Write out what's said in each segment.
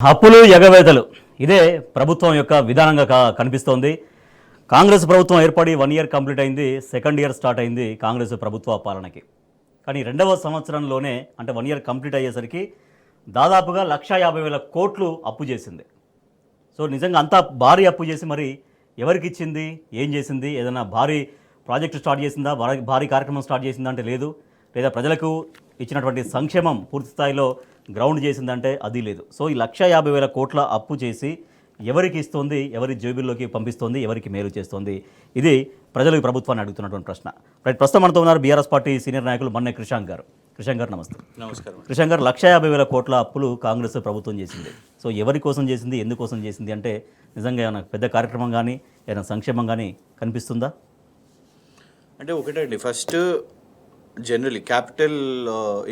అప్పులు ఎగవేతలు ఇదే ప్రభుత్వం యొక్క విధానంగా కనిపిస్తోంది. కాంగ్రెస్ ప్రభుత్వం ఏర్పడి 1 ఇయర్ కంప్లీట్ అయింది, సెకండ్ ఇయర్ స్టార్ట్ అయింది కాంగ్రెస్ ప్రభుత్వ పాలనకి. కానీ రెండవ సంవత్సరంలోనే అంటే 1 ఇయర్ కంప్లీట్ అయ్యేసరికి దాదాపుగా 1,50,000 కోట్లు అప్పు చేసింది. సో నిజంగా అంత భారీ అప్పు చేసి మరి ఎవరికి ఇచ్చింది, ఏం చేసింది, ఏదైనా భారీ ప్రాజెక్టు స్టార్ట్ చేసిందా, భారీ కార్యక్రమం స్టార్ట్ చేసిందా అంటే లేదు, లేదా ప్రజలకు ఇచ్చినటువంటి సంక్షేమం పూర్తి స్థాయిలో గ్రౌండ్ చేసిందంటే అది లేదు. సో ఈ 1,50,000 కోట్ల అప్పు చేసి ఎవరికి ఇస్తుంది, ఎవరి జేబుల్లోకి పంపిస్తుంది, ఎవరికి మేలు చేస్తుంది, ఇది ప్రజలకు ప్రభుత్వాన్ని అడుగుతున్నటువంటి ప్రశ్న. ప్రస్తుతం మనతో ఉన్నారు బీఆర్ఎస్ పార్టీ సీనియర్ నాయకులు మన్నె క్రిషాంక్ గారు. క్రిషాంక్ గారు నమస్తే. నమస్కారం. క్రిషాంక్ గారు, 1,50,000 కోట్ల అప్పులు కాంగ్రెస్ ప్రభుత్వం చేసింది. సో ఎవరి కోసం చేసింది, ఎందుకోసం చేసింది అంటే నిజంగా ఏమైనా పెద్ద కార్యక్రమం కానీ ఏదైనా సంక్షేమం కానీ కనిపిస్తుందా? అంటే ఒకటండి, first generally capital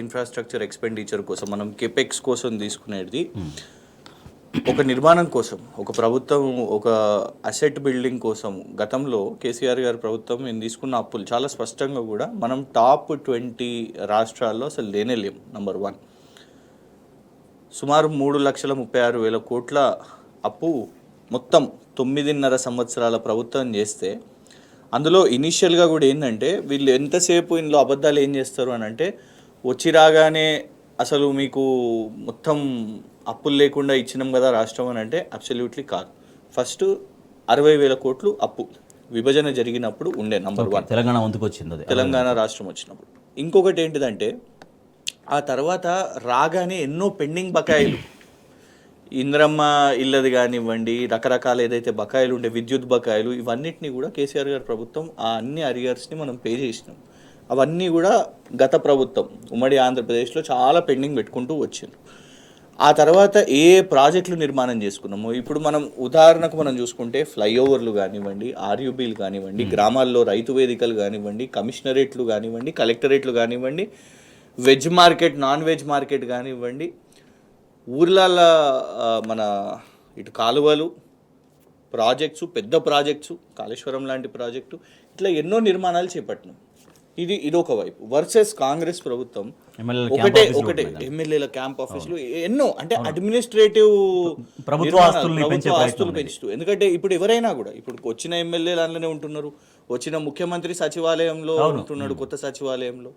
infrastructure expenditure కోసం మనం కెపెక్స్ కోసం తీసుకునేది ఒక నిర్మాణం కోసం, ఒక ప్రభుత్వం ఒక అసెట్ బిల్డింగ్ కోసం. గతంలో కేసీఆర్ గారి ప్రభుత్వం మేము తీసుకున్న అప్పులు చాలా స్పష్టంగా కూడా మనం టాప్ 20 రాష్ట్రాల్లో అసలు లేనేలేము. నంబర్ 1 సుమారు 3,36,000 కోట్ల అప్పు మొత్తం 9.5 సంవత్సరాల ప్రభుత్వం చేస్తే, అందులో ఇనీషియల్గా కూడా ఏంటంటే వీళ్ళు ఎంతసేపు ఇందులో అబద్ధాలు ఏం చేస్తారు అని అంటే, వచ్చి రాగానే అసలు మీకు మొత్తం అప్పులు లేకుండా ఇచ్చినాం కదా రాష్ట్రం అని అంటే అబ్సల్యూట్లీ కాదు. ఫస్ట్ 60,000 కోట్లు అప్పు విభజన జరిగినప్పుడు ఉండే నంబర్ 1 తెలంగాణ వంతుకు వచ్చింది, తెలంగాణ రాష్ట్రం వచ్చినప్పుడు. ఇంకొకటి ఏంటిదంటే ఆ తర్వాత రాగానే ఎన్నో పెండింగ్ బకాయిలు, ఇంద్రమ్మ ఇల్లది కానివ్వండి, రకరకాల ఏదైతే బకాయిలు ఉండే విద్యుత్ బకాయిలు, ఇవన్నిటిని కూడా కేసీఆర్ గారి ప్రభుత్వం ఆ అన్ని అరియర్స్ని మనం పే చేసినాం. అవన్నీ కూడా గత ప్రభుత్వం ఉమ్మడి ఆంధ్రప్రదేశ్లో చాలా పెండింగ్ పెట్టుకుంటూ వచ్చిండ్రు. ఆ తర్వాత ఏ ప్రాజెక్టులు నిర్మాణం చేసుకున్నామో ఇప్పుడు మనం ఉదాహరణకు మనం చూసుకుంటే ఫ్లైఓవర్లు కానివ్వండి, ఆర్యూబీలు కానివ్వండి, గ్రామాల్లో రైతు వేదికలు కానివ్వండి, కమిషనరేట్లు కానివ్వండి, కలెక్టరేట్లు కానివ్వండి, veg market, non veg market కానివ్వండి, ఊర్లలో మన ఇటు కాలువలు ప్రాజెక్ట్స్, పెద్ద ప్రాజెక్ట్స్, కాళేశ్వరం లాంటి ప్రాజెక్టు, ఇట్లా ఎన్నో నిర్మాణాలు చేపట్టినాం. ఇది ఒక వైపు. వర్సెస్ కాంగ్రెస్ ప్రభుత్వం ఒకటే ఎమ్మెల్యేల క్యాంప్ ఆఫీసులు ఎన్నో, అంటే అడ్మినిస్ట్రేటివ్ ప్రభుత్వ ఆస్తులు పెంచుతూ. ఎందుకంటే ఇప్పుడు ఎవరైనా కూడా ఇప్పుడు వచ్చిన ఎమ్మెల్యేలు అందులోనే ఉంటున్నారు, వచ్చిన ముఖ్యమంత్రి సచివాలయంలో ఉంటున్నాడు, కొత్త సచివాలయంలో,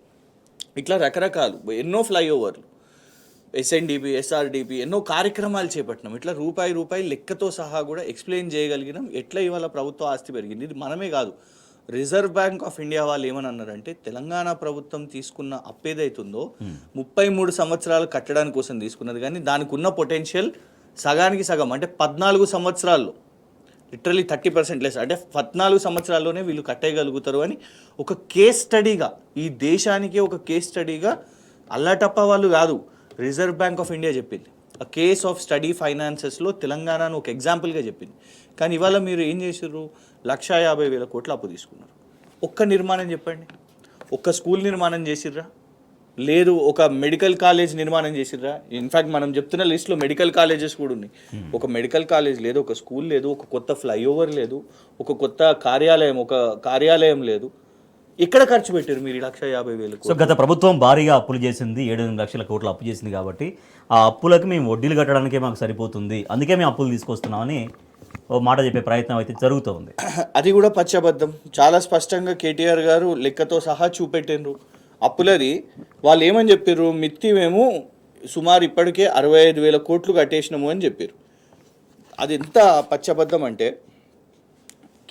ఇట్లా రకరకాలు ఎన్నో ఫ్లైఓవర్లు, ఎస్ఎన్డిపి, ఎస్ఆర్డిపి, ఎన్నో కార్యక్రమాలు చేపట్టినాం. ఇట్లా రూపాయి లెక్కతో సహా కూడా ఎక్స్ప్లెయిన్ చేయగలిగినాం ఎట్లా ఇవాళ ప్రభుత్వ ఆస్తి పెరిగింది. ఇది మనమే కాదు, రిజర్వ్ బ్యాంక్ ఆఫ్ ఇండియా వాళ్ళు ఏమని అన్నారంటే, తెలంగాణ ప్రభుత్వం తీసుకున్న అప్పు ఏదైతుందో 33 సంవత్సరాలు కట్టడానికి కోసం తీసుకున్నది, కానీ దానికి ఉన్న పొటెన్షియల్ సగానికి సగం, అంటే 14 సంవత్సరాల్లో, లిటరలీ 30% లెస్, అంటే 14 సంవత్సరాల్లోనే వీళ్ళు కట్టేయగలుగుతారు అని ఒక కేస్ స్టడీగా, ఈ దేశానికే ఒక కేస్ స్టడీగా అల్లాటప్ప వాళ్ళు కాదు, రిజర్వ్ బ్యాంక్ ఆఫ్ ఇండియా చెప్పింది. ఆ కేస్ ఆఫ్ స్టడీ ఫైనాన్సెస్లో తెలంగాణను ఒక ఎగ్జాంపుల్గా చెప్పింది. కానీ ఇవాళ మీరు ఏం చేసారు, 1,50,000 కోట్ల అప్పు తీసుకున్నారు. ఒక్క నిర్మాణం చెప్పండి, ఒక్క స్కూల్ నిర్మాణం చేసిర్రా? లేదు. ఒక మెడికల్ కాలేజ్ నిర్మాణం చేసిర్రా? ఇన్ఫ్యాక్ట్ మనం చెప్తున్న లిస్ట్లో మెడికల్ కాలేజెస్ కూడా ఉన్నాయి. ఒక మెడికల్ కాలేజ్ లేదు, ఒక స్కూల్ లేదు, ఒక కొత్త ఫ్లైఓవర్ లేదు, ఒక కొత్త కార్యాలయం లేదు. ఎక్కడ ఖర్చు పెట్టారు మీరు 1,50,000 కోట్లు? సో గత ప్రభుత్వం భారీగా అప్పులు చేసింది, 7 లక్షల కోట్ల అప్పు చేసింది కాబట్టి ఆ అప్పులకు మేము వడ్డీలు కట్టడానికే మాకు సరిపోతుంది, అందుకే మేము అప్పులు తీసుకొస్తున్నామని ఓ మాట చెప్పే ప్రయత్నం అయితే జరుగుతూ ఉంది. అది కూడా పచ్చబద్ధం. చాలా స్పష్టంగా కేటీఆర్ గారు లెక్కతో సహా చూపెట్టిండ్రు అప్పులది. వాళ్ళు ఏమని చెప్పారు, మిత్తి మేము సుమారు ఇప్పటికే 65,000 కోట్లు కట్టేసినాము అని చెప్పారు. అది ఎంత పచ్చబద్ధం అంటే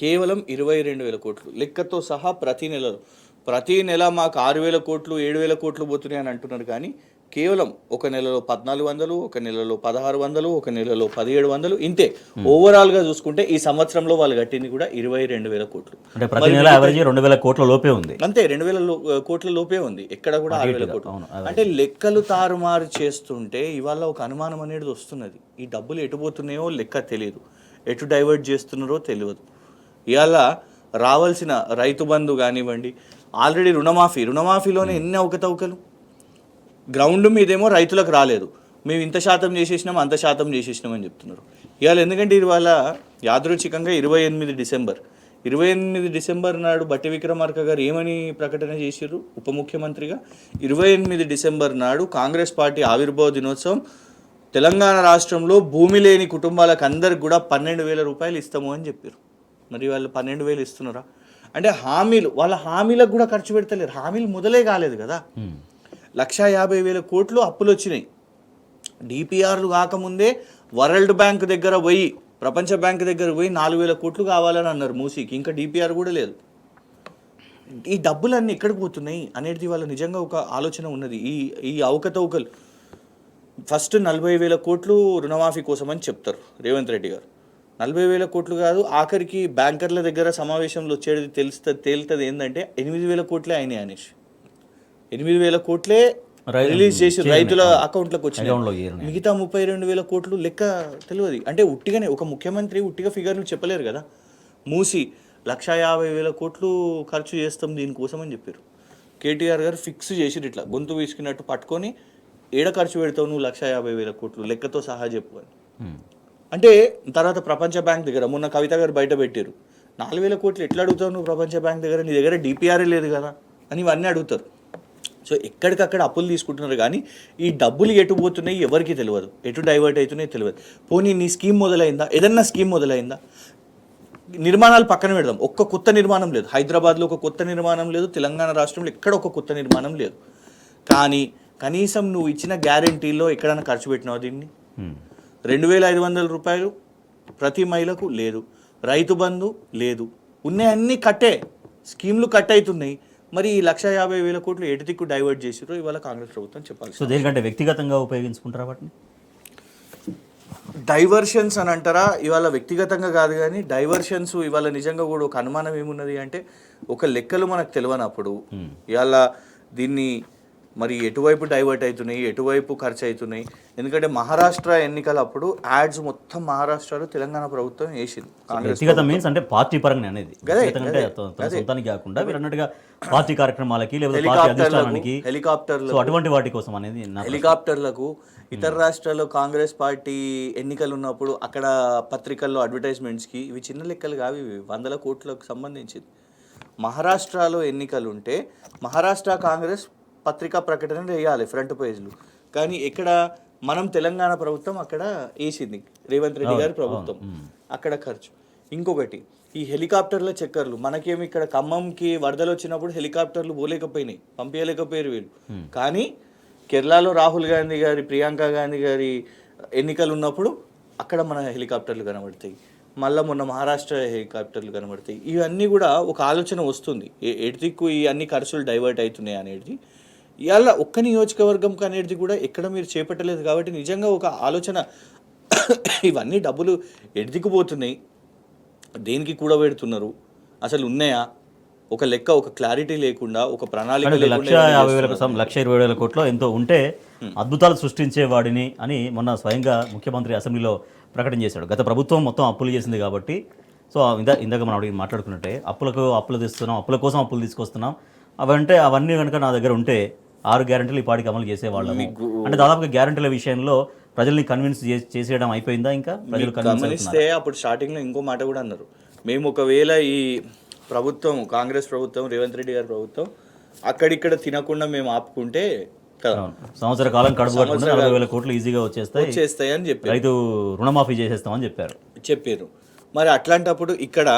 కేవలం 22,000 కోట్లు లెక్కతో సహా ప్రతి నెల మాకు 6,000 కోట్లు 7,000 కోట్లు పోతున్నాయి అని అంటున్నారు. కానీ కేవలం ఒక నెలలో 1,400, ఒక నెలలో 1,600, ఒక నెలలో 1,700, ఇంతే. ఓవరాల్గా చూసుకుంటే ఈ సంవత్సరంలో వాళ్ళు కట్టింది కూడా 22,000 కోట్లు. అంటే ప్రతి నెల యావరేజ్ 2,000 కోట్ల లోపే ఉంది. అంతే, 2,000 కోట్ల లోపే ఉంది, ఎక్కడ కూడా 6,000 కోట్లు. అంటే లెక్కలు తారుమారు చేస్తుంటే ఇవాళ ఒక అనుమానం అనేది వస్తున్నది, ఈ డబ్బులు ఎటు పోతున్నాయో లెక్క తెలియదు, ఎటు డైవర్ట్ చేస్తున్నారో తెలియదు. ఇవాళ రావాల్సిన రైతు బంధు కానివ్వండి, ఆల్రెడీ రుణమాఫీలోనే ఎన్ని అవకతవకలు. గ్రౌండ్ మీదేమో రైతులకు రాలేదు, మేము ఇంత శాతం చేసేసినాం అంత శాతం చేసేసినాం అని చెప్తున్నారు. ఇవాళ ఎందుకంటే ఇవాళ యాదృచ్ఛికంగా 28 డిసెంబర్ నాడు బట్టి విక్రమార్క గారు ఏమని ప్రకటన చేశారు ఉప ముఖ్యమంత్రిగా, 28 డిసెంబర్ నాడు కాంగ్రెస్ పార్టీ ఆవిర్భావ దినోత్సవం తెలంగాణ రాష్ట్రంలో భూమి లేని కుటుంబాలకు అందరికి కూడా 12,000 రూపాయలు ఇస్తాము అని చెప్పారు. మరి వాళ్ళు 12,000 ఇస్తున్నారా? అంటే హామీలు, వాళ్ళ హామీలకు కూడా ఖర్చు పెడతలేరు. హామీలు మొదలే కాలేదు కదా. 1,50,000 కోట్లు అప్పులు వచ్చినాయి. డిపిఆర్లు కాకముందే వరల్డ్ బ్యాంక్ దగ్గర పోయి, ప్రపంచ బ్యాంక్ దగ్గర పోయి 4,000 కోట్లు కావాలని అన్నారు మూసీకి. ఇంకా డిపిఆర్ కూడా లేదు. ఈ డబ్బులన్నీ ఎక్కడికి పోతున్నాయి అనేది వాళ్ళ నిజంగా ఒక ఆలోచన ఉన్నది. ఈ అవకతవకలు ఫస్ట్ 40,000 కోట్లు రుణమాఫీ కోసం అని చెప్తారు రేవంత్ రెడ్డి గారు. 40,000 కోట్లు కాదు, ఆఖరికి బ్యాంకర్ల దగ్గర సమావేశంలో వచ్చేది తేలుతుంది ఏంటంటే 8,000 కోట్లే అయినాయి అనేసి. 8,000 కోట్లే రిలీజ్ చేసి రైతుల అకౌంట్లకు వచ్చినాయి. మిగతా 32,000 కోట్లు లెక్క తెలియదు. అంటే ఉట్టిగానే ఒక ముఖ్యమంత్రి ఉట్టిగా ఫిగర్లు చెప్పలేరు కదా. మూసి 1,50,000 కోట్లు ఖర్చు చేస్తాం దీనికోసం అని చెప్పారు. కేటీఆర్ గారు ఫిక్స్ చేసి ఇట్లా గొంతు వీసుకున్నట్టు పట్టుకొని, ఏడ ఖర్చు పెడతావు నువ్వు 1,50,000 కోట్లు లెక్కతో సహా చెప్పు అని. అంటే తర్వాత ప్రపంచ బ్యాంక్ దగ్గర మొన్న కవిత గారు బయట పెట్టారు. 4,000 కోట్లు ఎట్లా అడుగుతావు నువ్వు ప్రపంచ బ్యాంక్ దగ్గర, నీ దగ్గర డిపిఆర్ఏ లేదు కదా అని ఇవన్నీ అడుగుతారు. సో ఎక్కడికక్కడ అప్పులు తీసుకుంటున్నారు కానీ ఈ డబ్బులు ఎటు పోతున్నాయి ఎవరికి తెలియదు, ఎటు డైవర్ట్ అవుతున్నాయి తెలియదు. పోనీ నీ స్కీమ్ మొదలైందా? ఏదన్నా స్కీమ్ మొదలైందా? నిర్మాణాలు పక్కన పెడదాం, ఒక్క కొత్త నిర్మాణం లేదు. హైదరాబాద్లో ఒక కొత్త నిర్మాణం లేదు, తెలంగాణ రాష్ట్రంలో ఎక్కడ ఒక కొత్త నిర్మాణం లేదు. కానీ కనీసం నువ్వు ఇచ్చిన గ్యారెంటీలో ఎక్కడైనా ఖర్చు పెట్టినావు దీన్ని? 2,500 రూపాయలు ప్రతి మహిళకు లేదు, రైతు బంధు లేదు, ఉన్నాయి అన్నీ కట్టే, స్కీమ్లు కట్ అవుతున్నాయి. మరి ఈ 1,50,000 కోట్లు ఎటు దిక్కు డైవర్ట్ చేసిరో ఇవాళ కాంగ్రెస్ ప్రభుత్వం చెప్పాలి. సో దేనికంటే వ్యక్తిగతంగా ఉపయోగించుకుంటారా వాటిని? డైవర్షన్స్ అని అంటారా? ఇవాళ వ్యక్తిగతంగా కాదు కానీ డైవర్షన్స్ ఇవాళ నిజంగా కూడా ఒక అనుమానం ఏమున్నది అంటే, ఒక లెక్కలు మనకు తెలియనప్పుడు ఇవాళ దీన్ని మరి ఎటువైపు డైవర్ట్ అవుతున్నాయి, ఎటువైపు ఖర్చు అవుతున్నాయి. ఎందుకంటే మహారాష్ట్ర ఎన్నికల అప్పుడు యాడ్స్ మొత్తం మహారాష్ట్రలో తెలంగాణ ప్రభుత్వం వేసింది. వ్యక్తిగత మీన్స్ అంటే పార్టీ పరంగా అనేది సొంతానికి కాకుండా మీరు అన్నట్టుగా పార్టీ కార్యక్రమాలకి హెలికాప్టర్లు అటువంటి వాటి కోసం అనేది. హెలికాప్టర్లకు ఇతర రాష్ట్రాల్లో కాంగ్రెస్ పార్టీ ఎన్నికలు ఉన్నప్పుడు అక్కడ పత్రికల్లో అడ్వర్టైజ్మెంట్స్కి ఇవి చిన్న లెక్కలు కావి, 100 కోట్లకు సంబంధించింది. మహారాష్ట్రలో ఎన్నికలు ఉంటే మహారాష్ట్ర కాంగ్రెస్ పత్రికా ప్రకటన వేయాలి ఫ్రంట్ పేజ్లు. కానీ ఇక్కడ మనం తెలంగాణ ప్రభుత్వం అక్కడ వేసింది, రేవంత్ రెడ్డి గారి ప్రభుత్వం అక్కడ ఖర్చు. ఇంకొకటి ఈ హెలికాప్టర్ల చక్కర్లు, మనకేమి ఇక్కడ ఖమ్మంకి వరదలు వచ్చినప్పుడు హెలికాప్టర్లు పోలేకపోయినాయి, పంపించలేకపోయారు వీళ్ళు. కానీ కేరళలో రాహుల్ గాంధీ గారి, ప్రియాంక గాంధీ గారి ఎన్నికలు ఉన్నప్పుడు అక్కడ మన హెలికాప్టర్లు కనబడతాయి. మళ్ళీ మొన్న మహారాష్ట్ర హెలికాప్టర్లు కనబడతాయి. ఇవన్నీ కూడా ఒక ఆలోచన వస్తుంది, ఎటు దిక్కు ఈ అన్ని ఖర్చులు డైవర్ట్ అవుతున్నాయి అనేది. ఇవాళ ఒక్క నియోజకవర్గంకి అనేది కూడా ఎక్కడ మీరు చేపట్టలేదు కాబట్టి నిజంగా ఒక ఆలోచన, ఇవన్నీ డబ్బులు ఎడిదిక్కుపోతున్నాయి, దేనికి కూడబెడుతున్నారు, అసలు ఉన్నాయా ఒక లెక్క, ఒక క్లారిటీ లేకుండా, ఒక ప్రణాళిక లేకుండా. 1,20,000 కోట్లు ఎంతో ఉంటే అద్భుతాలు సృష్టించేవాడిని అని మొన్న స్వయంగా ముఖ్యమంత్రి అసెంబ్లీలో ప్రకటన చేశాడు. గత ప్రభుత్వం మొత్తం అప్పులు చేసింది కాబట్టి. సో ఇందాక మనం మాట్లాడుకున్నట్టే అప్పులు తెస్తున్నాం, అప్పుల కోసం అప్పులు తీసుకొస్తున్నాం, అవన్నీ కనుక నా దగ్గర ఉంటే 6 గ్యారెంటీలు ఈ పాటికి అమలు చేసేవాళ్ళము. అంటే దాదాపుగా గ్యారెంటీల విషయంలో ప్రజల్ని కన్విన్స్ చేసేయడం అయిపోయిందా? ఇంకా ప్రజలు గమనిస్తే అప్పుడు స్టార్టింగ్లో ఇంకో మాట కూడా అన్నారు, మేము ఒకవేళ ఈ ప్రభుత్వం కాంగ్రెస్ ప్రభుత్వం రేవంత్ రెడ్డి గారి ప్రభుత్వం అక్కడిక్కడ తినకుండా మేము ఆపుకుంటే సంవత్సర కాలం కడుపు 40,000 కోట్లు ఈజీగా వచ్చేస్తాయి అని చెప్పి రైతు రుణమాఫీ చేసేస్తామని చెప్పారు. మరి అట్లాంటప్పుడు ఇక్కడ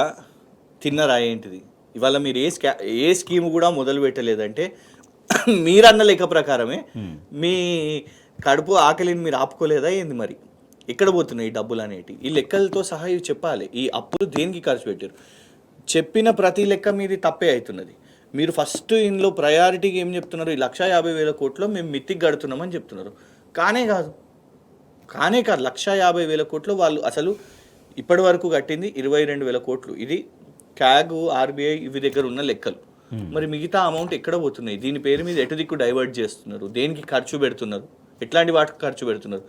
తిన్నరా ఏంటిది? ఇవాళ మీరు ఏ స్కీమ్ కూడా మొదలు పెట్టలేదంటే మీరన్న లెక్క ప్రకారమే మీ కడుపు ఆకలిని మీరు ఆపుకోలేదా ఏంది? మరి ఎక్కడ పోతున్నాయి ఈ డబ్బులు అనేటి? ఈ లెక్కలతో సహా ఇవి చెప్పాలి. ఈ అప్పులు దేనికి ఖర్చు పెట్టారు? చెప్పిన ప్రతి లెక్క మీది తప్పే అవుతున్నది. మీరు ఫస్ట్ ఇందులో ప్రయారిటీకి ఏం చెప్తున్నారు? ఈ 1,50,000 కోట్లు మేము మిత్తికి గడుతున్నామని చెప్తున్నారు. కానే కాదు 1,50,000 కోట్లు వాళ్ళు అసలు ఇప్పటి వరకు కట్టింది 22,000 కోట్లు. ఇది క్యాగ్, ఆర్బీఐ ఇవి దగ్గర ఉన్న లెక్కలు. మరి మిగతా అమౌంట్ ఎక్కడ పోతున్నాయి? దీని పేరు మీద ఎటు దిక్కు డైవర్ట్ చేస్తున్నారు, దేనికి ఖర్చు పెడుతున్నారు, ఎట్లాంటి వాటికి ఖర్చు పెడుతున్నారు?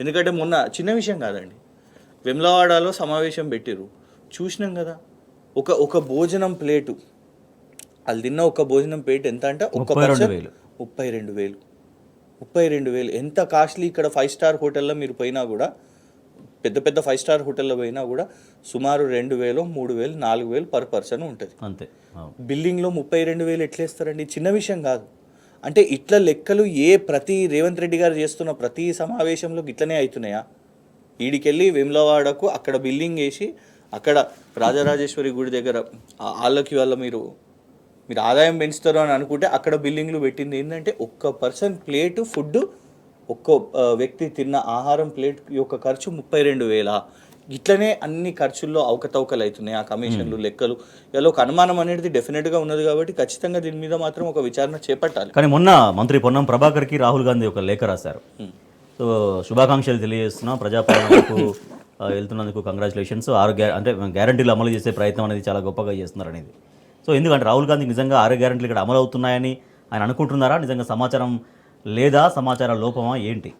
ఎందుకంటే మొన్న చిన్న విషయం కాదండి, వెమ్లవాడలో సమావేశం పెట్టిరు, చూసినాం కదా. ఒక భోజనం ప్లేటు, వాళ్ళు తిన్న ఒక భోజనం ప్లేట్ ఎంత అంటే 32,000. ఎంత కాస్ట్లీ. ఇక్కడ 5 స్టార్ హోటల్లో మీరు పోయినా కూడా, పెద్ద 5 స్టార్ హోటల్లో పోయినా కూడా సుమారు 2,000, 3,000, 4,000 పర్ పర్సన్ ఉంటుంది అంతే. బిల్డింగ్లో 32,000 ఎట్లేస్తారండి? చిన్న విషయం కాదు. అంటే ఇట్లా లెక్కలు ప్రతి రేవంత్ రెడ్డి గారు చేస్తున్న ప్రతి సమావేశంలో ఇట్లనే అవుతున్నాయా? ఈడికెళ్ళి వేములవాడకు అక్కడ బిల్డింగ్ వేసి అక్కడ రాజరాజేశ్వరి గుడి దగ్గర వాళ్ళకి వల్ల మీరు ఆదాయం పెంచుతారు అని అనుకుంటే అక్కడ బిల్డింగ్లు పెట్టింది ఏంటంటే ఒక్క పర్సన్ ప్లేటు ఫుడ్ ఒక్క వ్యక్తి తిన్న ఆహారం ప్లేట్ యొక్క ఖర్చు 32,000. ఇట్లనే అన్ని ఖర్చుల్లో అవకతవకలు అవుతున్నాయి. ఆ కమిషన్లు లెక్కలు ఇలా ఒక అనుమానం అనేది డెఫినెట్గా ఉన్నది. కాబట్టి ఖచ్చితంగా దీని మీద మాత్రం ఒక విచారణ చేపట్టాలి. కానీ మొన్న మంత్రి పొన్నం ప్రభాకర్కి రాహుల్ గాంధీ ఒక లేఖ రాశారు. సో శుభాకాంక్షలు తెలియజేస్తున్నాం, ప్రజాపాలనకు వెళ్తున్నందుకు కంగ్రాచులేషన్స్, అంటే గ్యారంటీలు అమలు చేసే ప్రయత్నం అనేది చాలా గొప్పగా చేస్తున్నారు అనేది. సో ఎందుకంటే రాహుల్ గాంధీ నిజంగా 6 గ్యారంటీలు ఇక్కడ అమలు అవుతున్నాయని ఆయన అనుకుంటున్నారా? నిజంగా సమాచారం లేదా సమాచార లోపమా ఏంటి?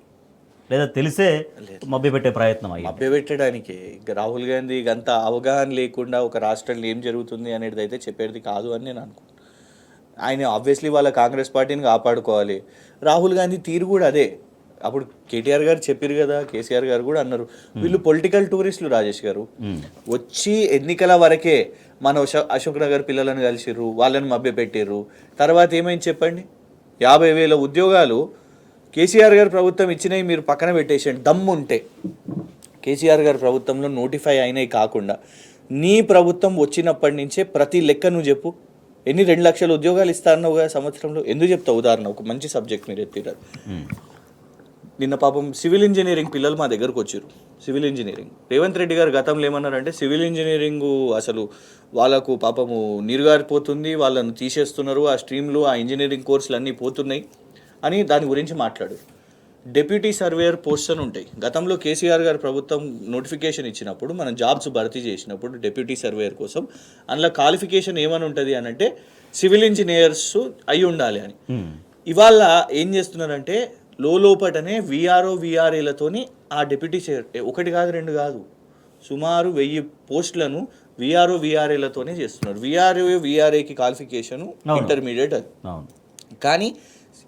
లేదా తెలిసే మభ్యపెట్టే ప్రయత్నం అయ్యి మభ్యపెట్టడానికి రాహుల్ గాంధీ అంత అవగాహన లేకుండా ఒక రాష్ట్రంలో ఏం జరుగుతుంది అనేది అయితే చెప్పేది కాదు అని నేను అనుకుంటున్నాను. ఆయన ఆబ్వియస్లీ వాళ్ళ కాంగ్రెస్ పార్టీని కాపాడుకోవాలి. రాహుల్ గాంధీ తీరు కూడా అదే. అప్పుడు కేటీఆర్ గారు చెప్పారు కదా, కేసీఆర్ గారు కూడా అన్నారు, వీళ్ళు పొలిటికల్ టూరిస్టులు. రాజేష్ గారు వచ్చి ఎన్నికల వరకే మన అశోక్ నగర్ పిల్లలను కలిసిర్రు, వాళ్ళని మభ్యపెట్టారు. తర్వాత ఏమైంది చెప్పండి? 50,000 ఉద్యోగాలు కేసీఆర్ గారి ప్రభుత్వం ఇచ్చినవి మీరు పక్కన పెట్టేసేయండి. దమ్ముంటే కేసీఆర్ గారి ప్రభుత్వంలో నోటిఫై అయినవి కాకుండా నీ ప్రభుత్వం వచ్చినప్పటి నుంచే ప్రతి లెక్క నువ్వు చెప్పు. ఎన్ని 2 లక్షల ఉద్యోగాలు ఇస్తారన్నావు కదా సంవత్సరంలో? ఎందుకు చెప్తావు? ఉదాహరణ ఒక మంచి సబ్జెక్ట్ మీరు ఎత్తిరారు. నిన్న పాపం సివిల్ ఇంజనీరింగ్ పిల్లలు మా దగ్గరకు వచ్చారు. సివిల్ ఇంజనీరింగ్ రేవంత్ రెడ్డి గారు గతంలో ఏమన్నారంటే సివిల్ ఇంజనీరింగ్ అసలు వాళ్ళకు పాపము నీరుగారిపోతుంది, వాళ్ళను తీసేస్తున్నారు, ఆ స్ట్రీమ్లు ఆ ఇంజనీరింగ్ కోర్సులు అన్నీ పోతున్నాయి అని దాని గురించి మాట్లాడు. డెప్యూటీ సర్వేయర్ పోస్ట్ అని ఉంటాయి. గతంలో కేసీఆర్ గారు ప్రభుత్వం నోటిఫికేషన్ ఇచ్చినప్పుడు మనం జాబ్స్ భర్తీ చేసినప్పుడు డెప్యూటీ సర్వేయర్ కోసం అందులో క్వాలిఫికేషన్ ఏమని ఉంటుంది అని అంటే సివిల్ ఇంజనీర్స్ అయి ఉండాలి అని. ఇవాళ ఏం చేస్తున్నారంటే లోపటనే విఆర్ఏలతోని ఆ డెప్యూటీ ఒకటి కాదు 2 కాదు సుమారు 1000 పోస్టులను విఆర్ఏలతోనే చేస్తున్నారు. విఆర్ఏకి క్వాలిఫికేషను ఇంటర్మీడియట్ అది. కానీ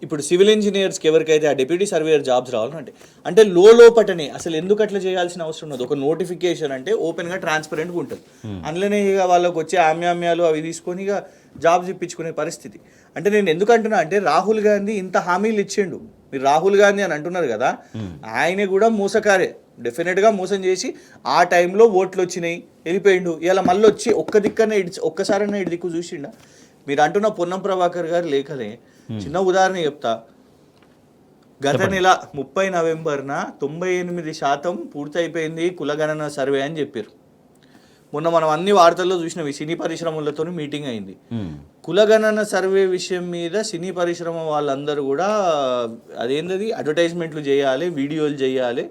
ఇప్పుడు సివిల్ ఇంజనీర్స్కి ఎవరికైతే ఆ డెప్యూటీ సర్వేయర్ జాబ్స్ రావాలంటే అంటే లోపటనే అసలు ఎందుకు అట్లా చేయాల్సిన అవసరం ఉన్నది? ఒక నోటిఫికేషన్ అంటే ఓపెన్గా ట్రాన్స్పరెంట్గా ఉంటుంది. అందులోనే ఇక వాళ్ళకి వచ్చే ఆమ్యామ్యాలు అవి తీసుకొని ఇక జాబ్స్ ఇప్పించుకునే పరిస్థితి. అంటే నేను ఎందుకు అంటున్నా అంటే రాహుల్ గాంధీ ఇంత హామీలు ఇచ్చిండు. మీరు రాహుల్ గాంధీ అని అంటున్నారు కదా, ఆయన కూడా మోసకారే. డెఫినెట్గా మోసం చేసి ఆ టైంలో ఓట్లు వచ్చినాయి వెళ్ళిపోయిండు. ఇలా మళ్ళీ వచ్చి ఒక్కసారైనా ఇటు దిక్కు చూసిండా? మీరు అంటున్న పొన్నం ప్రభాకర్ గారు లేఖలే చిన్న ఉదాహరణ చెప్తా. గత నెల 30 నవంబర్న 98% పూర్తయిపోయింది కులగణన సర్వే అని చెప్పారు. మొన్న మనం అన్ని వార్తల్లో చూసినవి సినీ పరిశ్రమలతో మీటింగ్ అయింది. కులగణన సర్వే విషయం మీద సినీ పరిశ్రమ వాళ్ళందరూ కూడా అదేంటది అడ్వర్టైజ్మెంట్లు చేయాలి, వీడియోలు చేయాలి,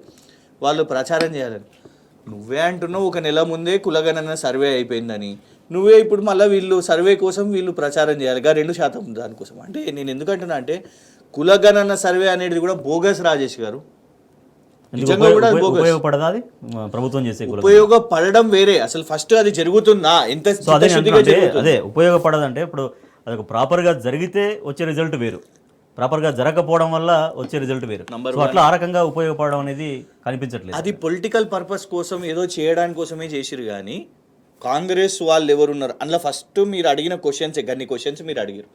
వాళ్ళు ప్రచారం చేయాలని. నువ్వే అంటున్నావు ఒక నెల ముందే కులగణన సర్వే అయిపోయిందని. నువ్వే ఇప్పుడు మళ్ళీ వీళ్ళు సర్వే కోసం వీళ్ళు ప్రచారం చేయాలి 2% దానికోసం. అంటే నేను ఎందుకంటున్నా అంటే కులగణన సర్వే అనేది కూడా బోగస్. రాజేష్ గారు నిజంగా కూడా ఉపయోగపడదా? అది ప్రభుత్వం చేసే ఉపయోగపడడం వేరే, అసలు ఫస్ట్ అది జరుగుతుందా ఎంత అదే ఉపయోగపడదంటే ఇప్పుడు అది ప్రాపర్గా జరిగితే వచ్చే రిజల్ట్ వేరు, ప్రాపర్గా జరగకపోవడం వల్ల వచ్చే రిజల్ట్ వేరు. అట్లా ఆ రకంగా ఉపయోగపడడం అనేది కనిపించట్లేదు. అది పొలిటికల్ పర్పస్ కోసం ఏదో చేయడానికి కోసమే చేసిరు. కానీ కాంగ్రెస్ వాళ్ళు ఎవరున్నారు అందులో ఫస్ట్ మీరు అడిగిన క్వశ్చన్స్ గన్ని క్వశ్చన్స్ మీరు అడిగారు.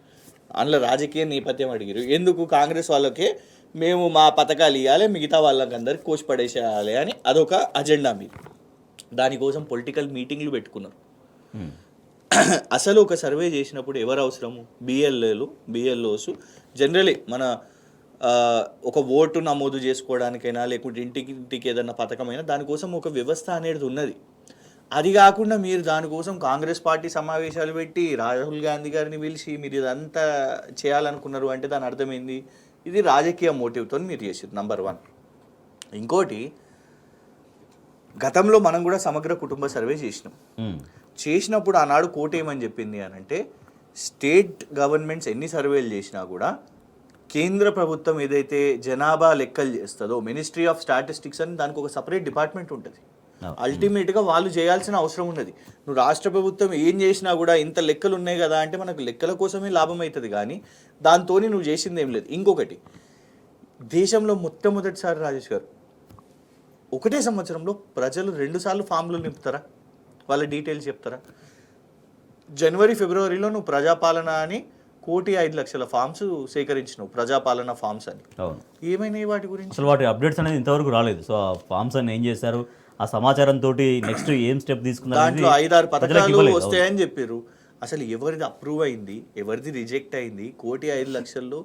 అందులో రాజకీయ నేపథ్యం అడిగారు. ఎందుకు కాంగ్రెస్ వాళ్ళకే మేము మా పథకాలు ఇవ్వాలి, మిగతా వాళ్ళకి అందరికి కోసి పడేసేయాలి అని అదొక అజెండా. మీరు దానికోసం పొలిటికల్ మీటింగ్లు పెట్టుకున్నారు. అసలు ఒక సర్వే చేసినప్పుడు ఎవరు అవసరము? బిఎల్ఓస్ జనరలీ మన ఒక ఓటు నమోదు చేసుకోవడానికైనా లేకుంటే ఇంటికి ఏదైనా పథకమైనా దానికోసం ఒక వ్యవస్థ అనేది ఉన్నది. అది కాకుండా మీరు దానికోసం కాంగ్రెస్ పార్టీ సమావేశాలు పెట్టి రాహుల్ గాంధీ గారిని పిలిచి మీరు ఇదంతా చేయాలనుకున్నారు అంటే దాని అర్థమైంది ఇది రాజకీయ మోటివ్తో మీరు చేసారు. నంబర్ 1. ఇంకోటి, గతంలో మనం కూడా సమగ్ర కుటుంబ సర్వే చేసినప్పుడు ఆనాడు కోర్టు ఏమని చెప్పింది అని అంటే స్టేట్ గవర్నమెంట్స్ ఎన్ని సర్వేలు చేసినా కూడా కేంద్ర ప్రభుత్వం ఏదైతే జనాభా లెక్కలు చేస్తుందో మినిస్ట్రీ ఆఫ్ స్టాటిస్టిక్స్ అని దానికి ఒక సపరేట్ డిపార్ట్మెంట్ ఉంటుంది. అల్టిమేట్గా వాళ్ళు చేయాల్సిన అవసరం ఉన్నది. నువ్వు రాష్ట్ర ప్రభుత్వం ఏం చేసినా కూడా ఇంత లెక్కలు ఉన్నాయి కదా అంటే మనకు లెక్కల కోసమే లాభం అవుతుంది కానీ దాంతో నువ్వు చేసింది ఏం లేదు. ఇంకొకటి, దేశంలో మొట్టమొదటిసారి రాజేష్ గారు ఒకటే సంవత్సరంలో ప్రజలు 2 సార్లు ఫామ్లు నింపుతారా? వాళ్ళ డీటెయిల్స్ చెప్తారా? జనవరి ఫిబ్రవరిలో నువ్వు ప్రజాపాలన అని 1,05,00,000 ఫామ్స్ సేకరించినావు, ప్రజాపాలన ఫామ్స్ అని. అవును. ఏమైనాయి వాటి గురించి? అసలు వాటి అప్డేట్స్ అనేది ఇంతవరకు రాలేదు. సో ఆ ఫామ్స్ అని ఏం చేశారు, ఆ సమాచారంతో నెక్స్ట్ ఏం స్టెప్ తీసుకున్నారు దాంట్లో 5-6 పథకాలు వస్తాయని చెప్పారు. అసలు ఎవరిది అప్రూవ్ అయింది, ఎవరిది రిజెక్ట్ అయింది, 1,05,00,000లో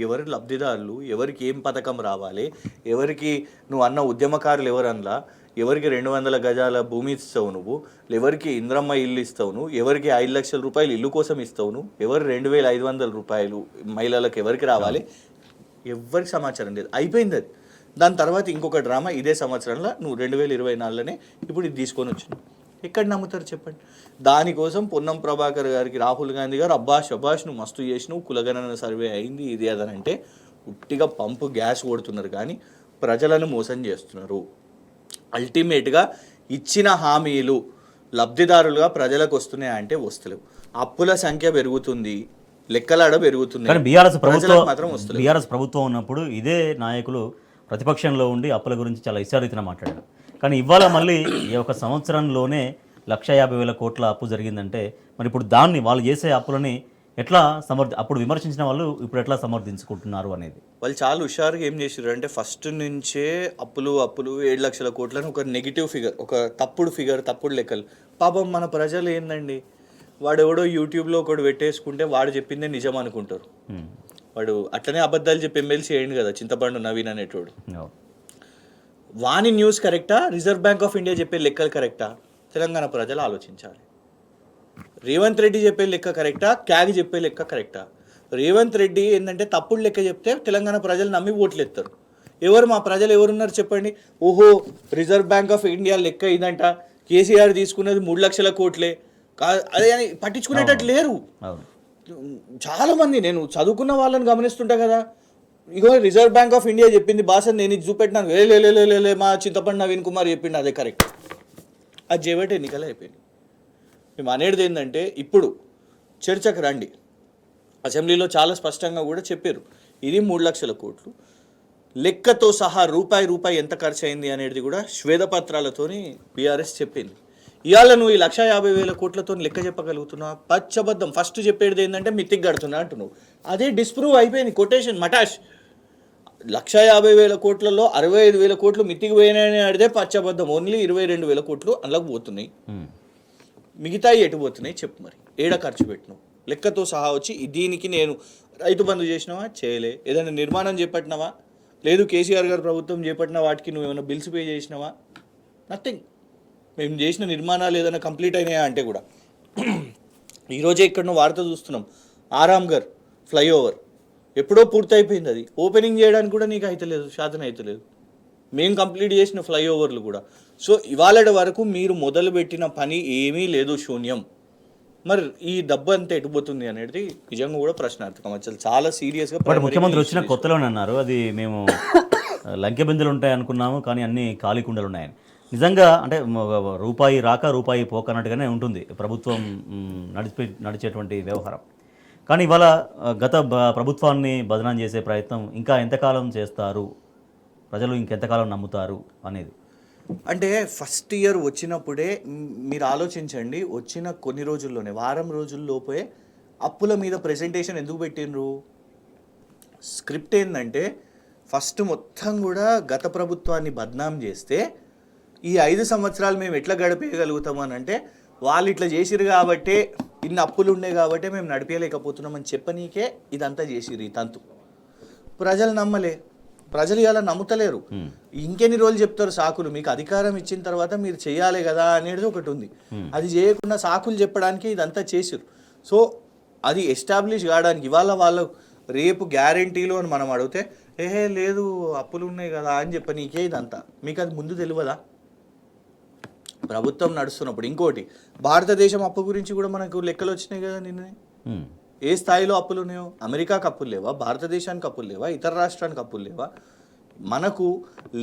ఎవరి లబ్ధిదారులు, ఎవరికి ఏం పథకం రావాలి, ఎవరికి నువ్వు అన్న ఉద్యమకారులు ఎవరన్నా, ఎవరికి 200 గజాల భూమి ఇస్తావు నువ్వు, ఎవరికి ఇంద్రమ్మ ఇల్లు ఇస్తావు నువ్వు, ఎవరికి 5,00,000 రూపాయలు ఇల్లు కోసం ఇస్తావు నువ్వు, ఎవరు 2,500 రూపాయలు మహిళలకు ఎవరికి రావాలి, ఎవరికి సమాచారం లేదు. అయిపోయింది అది. దాని తర్వాత ఇంకొక డ్రామా ఇదే సంవత్సరంలో నువ్వు 2024లోనే ఇప్పుడు ఇది తీసుకొని వచ్చినావు. ఎక్కడ నమ్ముతారు చెప్పండి? దానికోసం పొన్నం ప్రభాకర్ గారికి రాహుల్ గాంధీ గారు అబ్బా శబాష్ నువ్వు మస్తు చేసినావు, కులగణన సర్వే అయింది ఇది అదనంటే ఉట్టిగా పంపు గ్యాస్ కొడుతున్నారు కానీ ప్రజలను మోసం చేస్తున్నారు. అల్టిమేట్గా ఇచ్చిన హామీలు లబ్ధిదారులుగా ప్రజలకు వస్తున్నాయా అంటే వస్తలేవు. అప్పుల సంఖ్య పెరుగుతుంది, లెక్కలాడ పెరుగుతుంది, కానీ బీఆర్ఎస్ మాత్రం వస్తలేదు. బీఆర్ఎస్ ప్రభుత్వం ఉన్నప్పుడు ఇదే నాయకులు ప్రతిపక్షంలో ఉండి అప్పుల గురించి చాలా ఇష్టారీతిన మాట్లాడారు. కానీ ఇవాళ మళ్ళీ ఈ ఒక సంవత్సరంలోనే 1,50,000 కోట్ల అప్పు జరిగిందంటే మరి ఇప్పుడు దాన్ని వాళ్ళు చేసే అప్పులని ఎట్లా అప్పుడు విమర్శించిన వాళ్ళు ఇప్పుడు ఎట్లా సమర్థించుకుంటున్నారు అనేది. వాళ్ళు చాలా హుషారుగా ఏం చేసారు అంటే ఫస్ట్ నుంచే అప్పులు 7,00,000 కోట్లని ఒక నెగిటివ్ ఫిగర్, ఒక తప్పుడు ఫిగర్, తప్పుడు లెక్కలు. పాపం మన ప్రజలు ఏందండి, వాడెవడో యూట్యూబ్లో ఒకడు పెట్టేసుకుంటే వాడు చెప్పిందే నిజం అనుకుంటారు. వాడు అట్లనే అబద్ధాలు చెప్పి ఎమ్మెల్సీ అయ్యింది కదా చింతపండు నవీన్ అనేటోడు. వాని న్యూస్ కరెక్టా, రిజర్వ్ బ్యాంక్ ఆఫ్ ఇండియా చెప్పే లెక్కలు కరెక్టా? తెలంగాణ ప్రజలు ఆలోచించాలి. రేవంత్ రెడ్డి చెప్పే లెక్క కరెక్టా, క్యాగ్ చెప్పే లెక్క కరెక్టా? రేవంత్ రెడ్డి ఏంటంటే తప్పుడు లెక్క చెప్తే తెలంగాణ ప్రజలు నమ్మి ఓట్లు ఎత్తారు. ఎవరు మా ప్రజలు ఎవరున్నారు చెప్పండి? ఓహో రిజర్వ్ బ్యాంక్ ఆఫ్ ఇండియా లెక్క ఇదంట, కేసీఆర్ తీసుకున్నది 3,00,000 కోట్లే అదే అని పట్టించుకునేటట్టు లేరు చాలామంది. నేను చదువుకున్న వాళ్ళని గమనిస్తుంటా కదా, ఇగో రిజర్వ్ బ్యాంక్ ఆఫ్ ఇండియా చెప్పింది బాస్ అని నేను ఇది చూపెట్టినాను, లే మా చింతపండు నవీన్ కుమార్ చెప్పిండు అదే కరెక్ట్. అది చేయబట్టి ఎన్నికలు అయిపోయింది. మేము అనేది ఏంటంటే ఇప్పుడు చర్చకు రండి. అసెంబ్లీలో చాలా స్పష్టంగా కూడా చెప్పారు ఇది 3,00,000 కోట్లు లెక్కతో సహా రూపాయి ఎంత ఖర్చు అయింది అనేది కూడా శ్వేతపత్రాలతోని బీఆర్ఎస్ చెప్పింది. ఇవాళ నువ్వు ఈ 1,50,000 కోట్లతో లెక్క చెప్పగలుగుతున్నావు? పచ్చబద్ధం. ఫస్ట్ చెప్పేది ఏంటంటే మితికి కడుతున్నా అంటున్నావు, అదే డిస్ప్రూవ్ అయిపోయింది. కొటేషన్ మటాష్. 1,50,000 కోట్లలో 65,000 కోట్లు మితికి పోయినాయని అడితే పచ్చబద్ధం. ఓన్లీ 22,000 కోట్లు అందులోకి పోతున్నాయి. మిగతా ఎటు పోతున్నాయి చెప్పు మరి? ఏడ ఖర్చు పెట్టినావు లెక్కతో సహా వచ్చి? దీనికి నేను రైతు బంధు చేసినావా? చేయలే. ఏదైనా నిర్మాణం చేపట్టినావా? లేదు. కేసీఆర్ గారు ప్రభుత్వం చేపట్టిన వాటికి నువ్వు ఏమైనా బిల్స్ పే చేసినావా? నథింగ్. మేము చేసిన నిర్మాణాలు ఏదైనా కంప్లీట్ అయినాయా అంటే కూడా ఈరోజే ఇక్కడ నువ్వు వార్త చూస్తున్నాం, ఆరాంఘర్ ఫ్లైఓవర్ ఎప్పుడో పూర్తయిపోయింది. అది ఓపెనింగ్ చేయడానికి కూడా నీకు అవుతలేదు, శాతం అవుతలేదు. మేము కంప్లీట్ చేసిన ఫ్లైఓవర్లు కూడా. సో ఇవాళ వరకు మీరు మొదలుపెట్టిన పని ఏమీ లేదు, శూన్యం. మరి ఈ డబ్బు అంతా ఎటుపోతుంది అనేది నిజంగా కూడా ప్రశ్నార్థకం. అసలు చాలా సీరియస్గా. బట్ ముఖ్యమంత్రి వచ్చిన కొత్తలోనే అన్నారు అది మేము లంకె బిందెలు ఉంటాయి అనుకున్నాము కానీ అన్ని ఖాళీ కుండలు ఉన్నాయని. నిజంగా అంటే రూపాయి రాక రూపాయి పోక అన్నట్టుగానే ఉంటుంది ప్రభుత్వం నడిచేటువంటి వ్యవహారం. కానీ ఇవాళ గత ప్రభుత్వాన్ని బదనాం చేసే ప్రయత్నం ఇంకా ఎంతకాలం చేస్తారు, ప్రజలు ఇంకెంతకాలం నమ్ముతారు అనేది. అంటే ఫస్ట్ ఇయర్ వచ్చినప్పుడే మీరు ఆలోచించండి, వచ్చిన కొన్ని రోజుల్లోనే వారం రోజుల్లోపే అప్పుల మీద ప్రెజెంటేషన్ ఎందుకు పెట్టినరు? స్క్రిప్ట్ ఏంటంటే ఫస్ట్ మొత్తం కూడా గత ప్రభుత్వాన్ని బద్నాం చేస్తే ఈ 5 సంవత్సరాలు మేము ఎట్లా గడిపేయగలుగుతాం అని అంటే వాళ్ళు ఇట్లా చేసిరు కాబట్టే, ఇన్ని అప్పులు ఉన్నాయి కాబట్టే మేము నడిపేయలేకపోతున్నామని చెప్పనీకే ఇదంతా చేసిరు ఈ తంతు. ప్రజలు నమ్మలే, ప్రజలు ఇలా నమ్ముతలేరు. ఇంకెన్ని రోజులు చెప్తారు సాకులు? మీకు అధికారం ఇచ్చిన తర్వాత మీరు చేయాలి కదా అనేది ఒకటి ఉంది. అది చేయకుండా సాకులు చెప్పడానికి ఇదంతా చేసిరు. సో అది ఎస్టాబ్లిష్ కావడానికి ఇవాళ వాళ్ళు రేపు గ్యారంటీలు అని మనం అడిగితే లేదు అప్పులు ఉన్నాయి కదా అని చెప్పనీకే ఇదంతా. మీకు అది ముందు తెలియదా? ప్రభుత్వం నడుస్తున్నప్పుడు. ఇంకోటి, భారతదేశం అప్పు గురించి కూడా మనకు లెక్కలు వచ్చినాయి కదా నిన్న. ఏ స్థాయిలో అప్పులు ఉన్నాయో? అమెరికాకి అప్పులు లేవా? భారతదేశానికి అప్పులు లేవా? ఇతర రాష్ట్రానికి అప్పులు లేవా? మనకు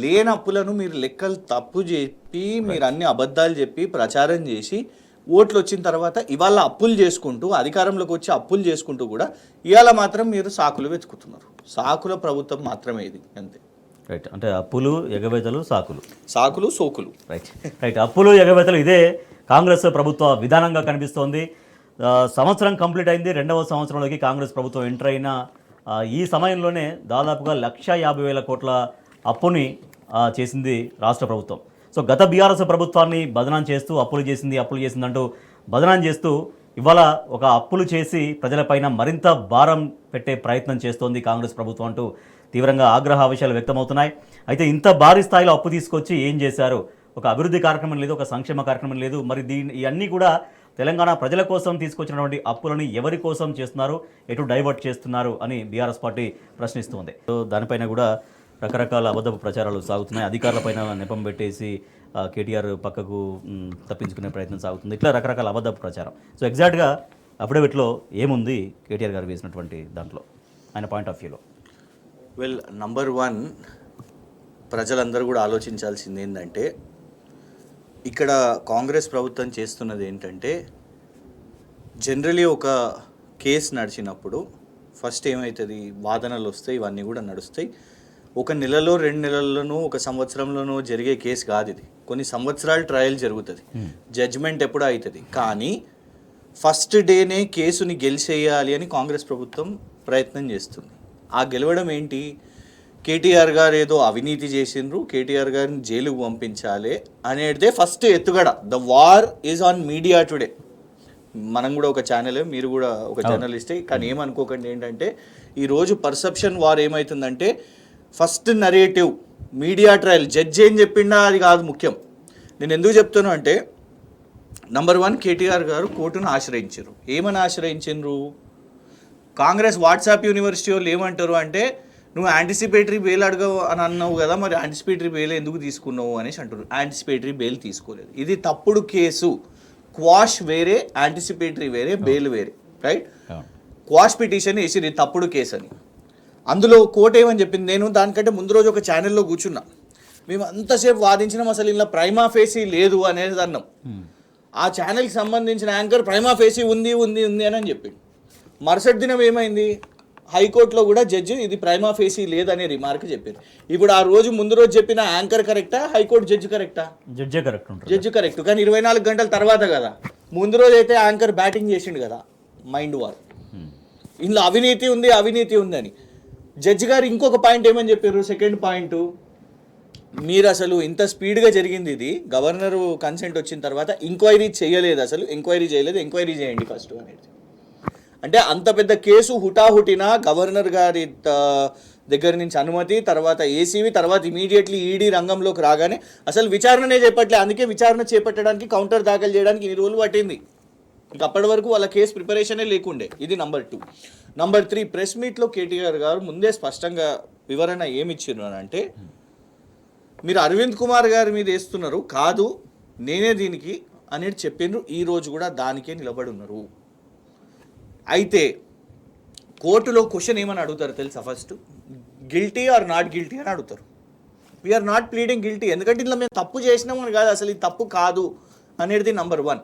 లేని అప్పులను మీరు లెక్కలు తప్పు చెప్పి, మీరు అన్ని అబద్ధాలు చెప్పి ప్రచారం చేసి ఓట్లు వచ్చిన తర్వాత ఇవాళ అప్పులు చేసుకుంటూ, అధికారంలోకి వచ్చి అప్పులు చేసుకుంటూ కూడా ఇవాళ మాత్రం మీరు సాకులు వెతుకుతున్నారు. సాకుల ప్రభుత్వం మాత్రమే ఇది, అంతే. రైట్. అంటే అప్పులు ఎగవేతలు సాకులు సోకులు. రైట్. అప్పులు ఎగవేతలు ఇదే కాంగ్రెస్ ప్రభుత్వ విధానంగా కనిపిస్తోంది. సంవత్సరం కంప్లీట్ అయింది, రెండవ సంవత్సరంలోకి కాంగ్రెస్ ప్రభుత్వం ఎంటర్ అయిన ఈ సమయంలోనే దాదాపుగా 1,50,000 కోట్ల అప్పుని చేసింది రాష్ట్ర ప్రభుత్వం. సో గత బీఆర్ఎస్ ప్రభుత్వాన్ని బదనాం చేస్తూ అప్పులు చేసిందంటూ బదనాం చేస్తూ ఇవాళ ఒక అప్పులు చేసి ప్రజలపైన మరింత భారం పెట్టే ప్రయత్నం చేస్తోంది కాంగ్రెస్ ప్రభుత్వం అంటూ తీవ్రంగా ఆగ్రహావేశాలు వ్యక్తమవుతున్నాయి. అయితే ఇంత భారీ స్థాయిలో అప్పు తీసుకొచ్చి ఏం చేశారు? ఒక అభివృద్ధి కార్యక్రమం లేదు, ఒక సంక్షేమ కార్యక్రమం లేదు. మరి ఇవన్నీ కూడా తెలంగాణ ప్రజల కోసం తీసుకొచ్చినటువంటి అప్పులని ఎవరి కోసం చేస్తున్నారు, ఎటు డైవర్ట్ చేస్తున్నారు అని బీఆర్ఎస్ పార్టీ ప్రశ్నిస్తుంది. సో దానిపైన కూడా రకరకాల అబద్ధపు ప్రచారాలు సాగుతున్నాయి. అధికారులపైన నెపం పెట్టేసి కేటీఆర్ పక్కకు తప్పించుకునే ప్రయత్నం సాగుతుంది. ఇట్లా రకరకాల అబద్ధపు ప్రచారం. సో ఎగ్జాక్ట్గా అఫిడవిట్లో ఏముంది కేటీఆర్ గారు వేసినటువంటి దాంట్లో ఆయన పాయింట్ ఆఫ్ వ్యూలో? వెల్, నంబర్ 1 ప్రజలందరూ కూడా ఆలోచించాల్సింది ఏంటంటే, ఇక్కడ కాంగ్రెస్ ప్రభుత్వం చేస్తున్నది ఏంటంటే, జనరలీ ఒక కేసు నడిచినప్పుడు ఫస్ట్ ఏమవుతుంది, వాదనలు వస్తాయి, ఇవన్నీ కూడా నడుస్తాయి. ఒక నెలలో 2 నెలల్లోనూ ఒక సంవత్సరంలోనూ జరిగే కేసు కాదు ఇది. కొన్ని సంవత్సరాలు ట్రయల్ జరుగుతుంది, జడ్జిమెంట్ ఎప్పుడూ అవుతుంది. కానీ ఫస్ట్ డేనే కేసుని గెలిచేయాలి అని కాంగ్రెస్ ప్రభుత్వం ప్రయత్నం చేస్తుంది. ఆ గెలవడం ఏంటి, కేటీఆర్ గారు ఏదో అవినీతి చేసిండ్రు, కేటీఆర్ గారిని జైలుకు పంపించాలి అనేదే ఫస్ట్ ఎత్తుగడ. The war is on media today. మనం కూడా ఒక ఛానల్, మీరు కూడా ఒక జర్నలిస్టే, కానీ ఏమనుకోకండి ఏంటంటే ఈరోజు పర్సెప్షన్ వార్ ఏమవుతుందంటే, first narrative media trial, judge ఏం చెప్పిండా అది కాదు ముఖ్యం. నేను ఎందుకు చెప్తాను అంటే, నంబర్ 1 కేటీఆర్ గారు కోర్టును ఆశ్రయించారు. ఏమని ఆశ్రయించారు? కాంగ్రెస్ వాట్సాప్ యూనివర్సిటీ వాళ్ళు ఏమంటారు అంటే, నువ్వు యాంటిసిపేటరీ బెయిల్ అడగవు అని అన్నావు కదా, మరి యాంటిసిపేటరీ బెయిల్ ఎందుకు తీసుకున్నావు అనేసి అంటారు. యాంటిసిపేటరీ బెయిల్ తీసుకోలేదు, ఇది తప్పుడు కేసు. క్వాష్ వేరే, యాంటిసిపేటరీ వేరే, బెయిల్ వేరే, రైట్? క్వాష్ పిటిషన్ వేసి ఇది తప్పుడు కేసు అని. అందులో కోర్టు ఏమని చెప్పింది, నేను దానికంటే ముందు రోజు ఒక ఛానల్లో కూర్చున్నా, మేము అంతసేపు వాదించినాం, అసలు ఇలా ప్రైమా ఫేసీ లేదు అనేది అన్నాం. ఆ ఛానల్కి సంబంధించిన యాంకర్ ప్రైమా ఫేసీ ఉంది ఉంది ఉంది అని చెప్పింది. మరుసటి దినం ఏమైంది, హైకోర్టులో కూడా జడ్జి ఇది ప్రైమా ఫేసీ లేదనే రిమార్క్ చెప్పారు. ఇప్పుడు ఆ రోజు ముందు రోజు చెప్పిన యాంకర్ కరెక్టా, హైకోర్టు జడ్జి కరెక్టా? జడ్జి కరెక్ట్, కానీ 24 గంటల తర్వాత కదా. ముందు రోజు అయితే యాంకర్ బ్యాటింగ్ చేసిండు కదా, మైండ్ వార్. ఇందులో అవినీతి ఉంది అని. జడ్జి గారు ఇంకొక పాయింట్ ఏమని చెప్పారు, సెకండ్ పాయింట్, మీరు అసలు ఇంత స్పీడ్గా జరిగింది ఇది, గవర్నర్ కన్సెంట్ వచ్చిన తర్వాత ఎంక్వైరీ చేయలేదు, అసలు ఎంక్వైరీ చేయండి ఫస్ట్ అనేది. అంటే అంత పెద్ద కేసు హుటాహుటిన గవర్నర్ గారి దగ్గర నుంచి అనుమతి, తర్వాత ఏసీవి, తర్వాత ఇమీడియట్లీ ఈడీ రంగంలోకి రాగానే అసలు విచారణనే చేపట్టలే. అందుకే విచారణ చేపట్టడానికి, కౌంటర్ దాఖలు చేయడానికి 2 రోజులు పట్టింది. ఇంకా అప్పటి వరకు వాళ్ళ కేసు ప్రిపరేషనే లేకుండే. ఇది నంబర్ 2. నంబర్ 3, ప్రెస్ మీట్లో కేటీఆర్ గారు ముందే స్పష్టంగా వివరణ ఏమిచ్చారు అని అంటే, మీరు అరవింద్ కుమార్ గారి మీద వేస్తున్నారు కాదు, నేనే దీనికి అనేది చెప్పిండ్రు. ఈరోజు కూడా దానికే నిలబడి ఉన్నారు. అయితే కోర్టులో క్వశ్చన్ ఏమని అడుగుతారు తెలుసా, first guilty are not guilty అని అడుగుతారు. వీఆర్ నాట్ ప్లీడింగ్ గిల్టీ, ఎందుకంటే ఇందులో మేము తప్పు చేసినామని కాదు, అసలు ఇది తప్పు కాదు అనేది నంబర్ 1.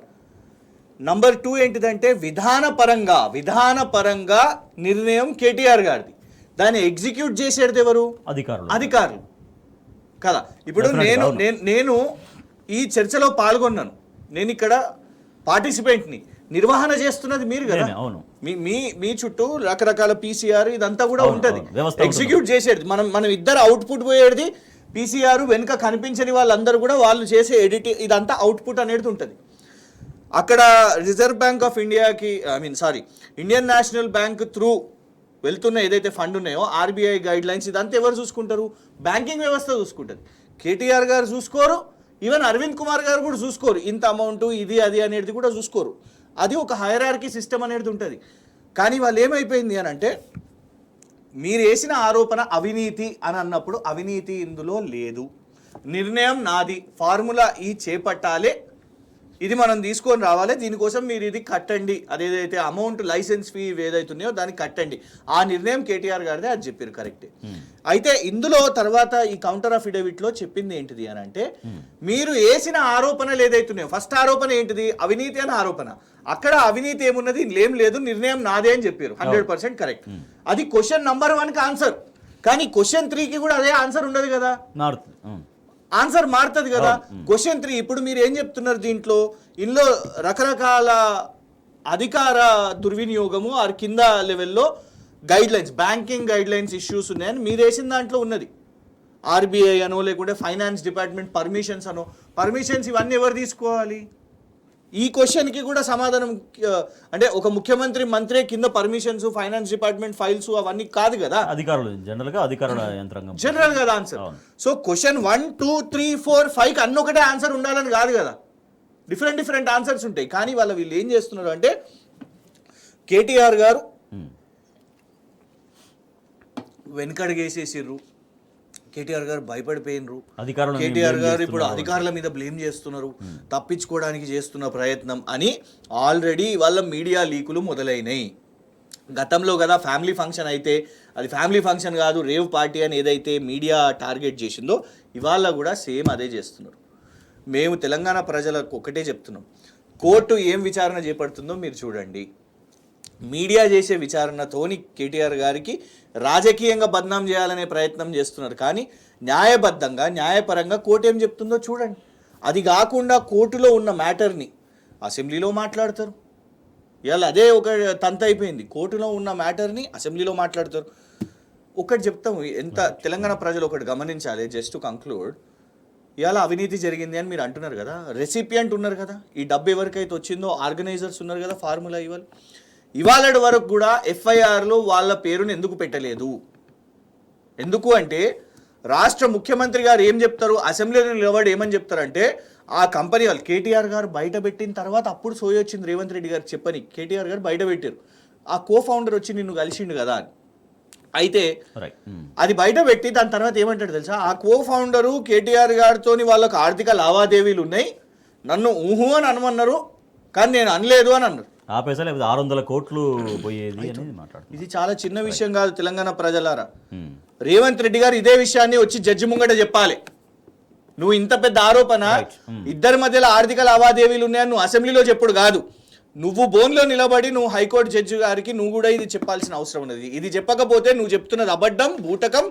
నంబర్ 2 ఏంటిదంటే, విధానపరంగా నిర్ణయం కేటీఆర్ గారిది, దాన్ని ఎగ్జిక్యూట్ చేసేది ఎవరు? అధికారులు కదా. ఇప్పుడు నేను ఈ చర్చలో పాల్గొన్నాను, నేను ఇక్కడ పార్టిసిపెంట్ని, నిర్వహణ చేస్తున్నది మీరు కదా. మీ చుట్టూ రకరకాల పీసీఆర్ ఇదంతా కూడా ఉంటుంది, ఎగ్జిక్యూట్ చేసేది మనం ఇద్దరు అవుట్పుట్ పోయేది. పీసీఆర్ వెనుక కనిపించని వాళ్ళందరూ కూడా వాళ్ళు చేసే ఎడిటింగ్, ఇదంతా అవుట్పుట్ అనేది ఉంటుంది. అక్కడ రిజర్వ్ బ్యాంక్ ఆఫ్ ఇండియాకి ఇండియన్ నేషనల్ బ్యాంక్ త్రూ వెళ్తున్న ఏదైతే ఫండ్ ఉన్నాయో, ఆర్బీఐ గైడ్ లైన్స్, ఇదంతా ఎవరు చూసుకుంటారు? బ్యాంకింగ్ వ్యవస్థ చూసుకుంటుంది. కేటీఆర్ గారు చూసుకోరు, ఈవెన్ అరవింద్ కుమార్ గారు కూడా చూసుకోరు. ఇంత అమౌంట్ ఇది అది అనేది కూడా చూసుకోరు. అది ఒక హైరార్కీ సిస్టమ్ అనేది ఉంటుంది. కానీ వాళ్ళు ఏమైపోయింది అని అంటే, మీరు వేసిన ఆరోపణ అవినీతి అని అన్నప్పుడు అవినీతి ఇందులో లేదు, నిర్ణయం నాది, ఫార్ములా ఈ చేపట్టాలి, ఇది మనం తీసుకొని రావాలి, దీనికోసం మీరు ఇది కట్టండి, అదేదైతే అమౌంట్ లైసెన్స్ ఫీ ఏదైతే ఉన్నాయో దాన్ని కట్టండి, ఆ నిర్ణయం కేటీఆర్ గారిదే, అది చెప్పారు కరెక్టే. అయితే ఇందులో తర్వాత ఈ కౌంటర్ అఫిడవిట్లో చెప్పింది ఏంటిది అని అంటే, మీరు వేసిన ఆరోపణలు ఏదైతే ఉన్నాయో, ఫస్ట్ ఆరోపణ ఏంటిది, అవినీతి అని ఆరోపణ. అక్కడ అవినీతి ఏమున్నది, ఏం లేదు, నిర్ణయం నాదే అని చెప్పారు, 100% కరెక్ట్. అది క్వశ్చన్ నంబర్ 1కి ఆన్సర్. కానీ క్వశ్చన్ 3కి కూడా అదే ఆన్సర్ ఉండదు కదా, ఆన్సర్ మారుతుంది కదా. క్వశ్చన్ 3 ఇప్పుడు మీరు ఏం చెప్తున్నారు, దీంట్లో రకరకాల అధికార దుర్వినియోగము ఆ కింద లెవెల్లో guide lines, banking guide lines issues ఉన్నాయని మీరు వేసిన దాంట్లో ఉన్నది. ఆర్బీఐ అనో లేకుంటే ఫైనాన్స్ డిపార్ట్మెంట్ పర్మిషన్స్ అనో, పర్మిషన్స్ ఇవన్నీ ఎవరు తీసుకోవాలి? ఈ క్వశ్చన్కి కూడా సమాధానం అంటే ఒక ముఖ్యమంత్రి మంత్రి కింద పర్మిషన్స్, ఫైనాన్స్ డిపార్ట్మెంట్ ఫైల్స్ అవన్నీ కాదు కదా, అధికారులు జనరల్గా అధికారుల యంత్రాంగం జనరల్ కదా ఆన్సర్. సో క్వశ్చన్ 1, 2, 3, 4, 5 అన్న ఒకటే ఆన్సర్ ఉండాలని కాదు కదా, డిఫరెంట్ వీళ్ళేం ఉంటాయి. కానీ వీళ్ళు ఏం చేస్తున్నారు అంటే కేటీఆర్ గారు వెనకడుగేసేసిర్రు, కేటీఆర్ గారు భయపడిపోయినరు, కేటీఆర్ గారు ఇప్పుడు అధికారుల మీద బ్లేమ్ చేస్తున్నారు, తప్పించుకోవడానికి చేస్తున్న ప్రయత్నం అని ఆల్రెడీ వాళ్ళ మీడియా లీకులు మొదలైనాయి. గతంలో కదా ఫ్యామిలీ ఫంక్షన్ అయితే అది ఫ్యామిలీ ఫంక్షన్ కాదు రేవ్ పార్టీ అని ఏదైతే మీడియా టార్గెట్ చేసిందో ఇవాళ కూడా సేమ్ అదే చేస్తున్నారు. మేము తెలంగాణ ప్రజలకు ఒకటే చెప్తున్నాం, కోర్టు ఏం విచారణ చేపడుతుందో మీరు చూడండి. మీడియా చేసే విచారణతోని కేటీఆర్ గారికి రాజకీయంగా బద్నాం చేయాలనే ప్రయత్నం చేస్తున్నారు. కానీ న్యాయబద్ధంగా న్యాయపరంగా కోర్టు ఏం చెప్తుందో చూడండి. అది కాకుండా కోర్టులో ఉన్న మ్యాటర్ని అసెంబ్లీలో మాట్లాడతారు. ఇవాళ అదే ఒక తంత అయిపోయింది, కోర్టులో ఉన్న మ్యాటర్ని అసెంబ్లీలో మాట్లాడతారు. ఒకటి చెప్తాము, ఎంత తెలంగాణ ప్రజలు ఒకటి గమనించాలి. జస్ట్ టు కంక్లూడ్, ఇవాళ అవినీతి జరిగింది అని మీరు అంటున్నారు కదా, రెసిపియంట్ ఉన్నారు కదా, ఈ డబ్బు ఎవరికైతే వచ్చిందో ఆర్గనైజర్స్ ఉన్నారు కదా, ఫార్ములా ఇవాళ వరకు కూడా ఎఫ్ఐఆర్లో వాళ్ళ పేరుని ఎందుకు పెట్టలేదు? ఎందుకు అంటే రాష్ట్ర ముఖ్యమంత్రి గారు ఏం చెప్తారు, అసెంబ్లీలో నిలబడి ఏమని చెప్తారంటే ఆ కంపెనీ వాళ్ళు కేటీఆర్ గారు బయట పెట్టిన తర్వాత అప్పుడు సోయి వచ్చింది రేవంత్ రెడ్డి గారు చెప్పని, కేటీఆర్ గారు బయట పెట్టారు, ఆ కో-ఫౌండర్ వచ్చి నిన్ను కలిసిండు కదా అని. అయితే అది బయట పెట్టి దాని తర్వాత ఏమంటాడు తెలుసా, ఆ కో-ఫౌండరు కేటీఆర్ గారితో వాళ్ళకు ఆర్థిక లావాదేవీలు ఉన్నాయి, నన్ను ఊహు అని అనమన్నారు కానీ నేను అనలేదు అని అన్నారు. ఆ పైసలు 600 కోట్లు పోయేది అనేది మాట్లాడుతుంది. ఇది చాలా చిన్న విషయం కాదు తెలంగాణ ప్రజలారా. రేవంత్ రెడ్డి గారు ఇదే విషయాన్ని వచ్చి జడ్జి ముంగట చెప్పాలి. నువ్వు ఇంత పెద్ద ఆరోపణ ఇద్దరి మధ్యలో ఆర్థిక లావాదేవీలు ఉన్నాయని నువ్వు అసెంబ్లీలో చెప్పుడు కాదు, నువ్వు బోన్లో నిలబడి నువ్వు హైకోర్టు జడ్జి గారికి నువ్వు కూడా ఇది చెప్పాల్సిన అవసరం ఉన్నది. ఇది చెప్పకపోతే నువ్వు చెప్తున్నది అబద్ధం, బూటకం,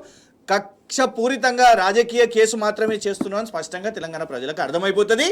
కక్షపూరితంగా రాజకీయ కేసు మాత్రమే చేస్తున్నావు స్పష్టంగా తెలంగాణ ప్రజలకు అర్థమైపోతుంది.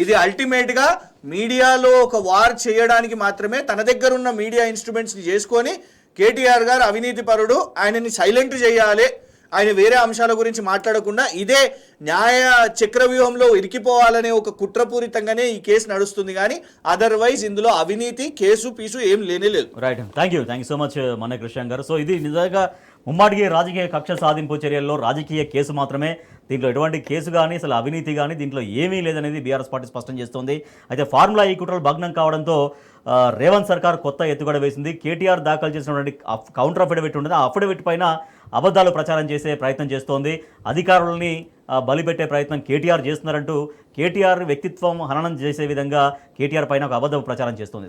ఇది అల్టిమేట్ గా మీడియాలో ఒక వార్ చేయడానికి మాత్రమే తన దగ్గర ఉన్న మీడియా ఇన్స్ట్రుమెంట్స్ ని చేసుకొని కేటీఆర్ గారు అవినీతి పరుడు, ఆయనని సైలెంట్ చేయాలి, ఆయన వేరే అంశాల గురించి మాట్లాడకుండా ఇదే న్యాయ చక్రవ్యూహంలో ఇరికిపోవాలనే ఒక కుట్రపూరితంగానే ఈ కేసు నడుస్తుంది. కానీ అదర్వైజ్ ఇందులో అవినీతి కేసు పీసు ఏం లేనేలేదు. Right, thank you so much మన కృష్ణ గారు. సో ఇది నిజంగా ముమ్మాటికి రాజకీయ కక్ష సాధింపు చర్యల్లో రాజకీయ కేసు మాత్రమే, దీంట్లో ఎటువంటి కేసు కానీ అసలు అవినీతి కానీ దీంట్లో ఏమీ లేదనేది బీఆర్ఎస్ పార్టీ స్పష్టం చేస్తోంది. అయితే ఫార్ములా ఈ కుట్రలు భగ్నం కావడంతో రేవంత్ సర్కార్ కొత్త ఎత్తుగడ వేసింది. కేటీఆర్ దాఖలు చేసినటువంటి కౌంటర్ అఫిడవిట్ ఉండదు, ఆ అఫిడవిట్ పైన అబద్ధాలు ప్రచారం చేసే ప్రయత్నం చేస్తోంది. అధికారులని బలిపెట్టే ప్రయత్నం కేటీఆర్ చేస్తున్నారంటూ కేటీఆర్ వ్యక్తిత్వం హననం చేసే విధంగా కేటీఆర్ పైన ఒక అబద్ధ ప్రచారం చేస్తోంది.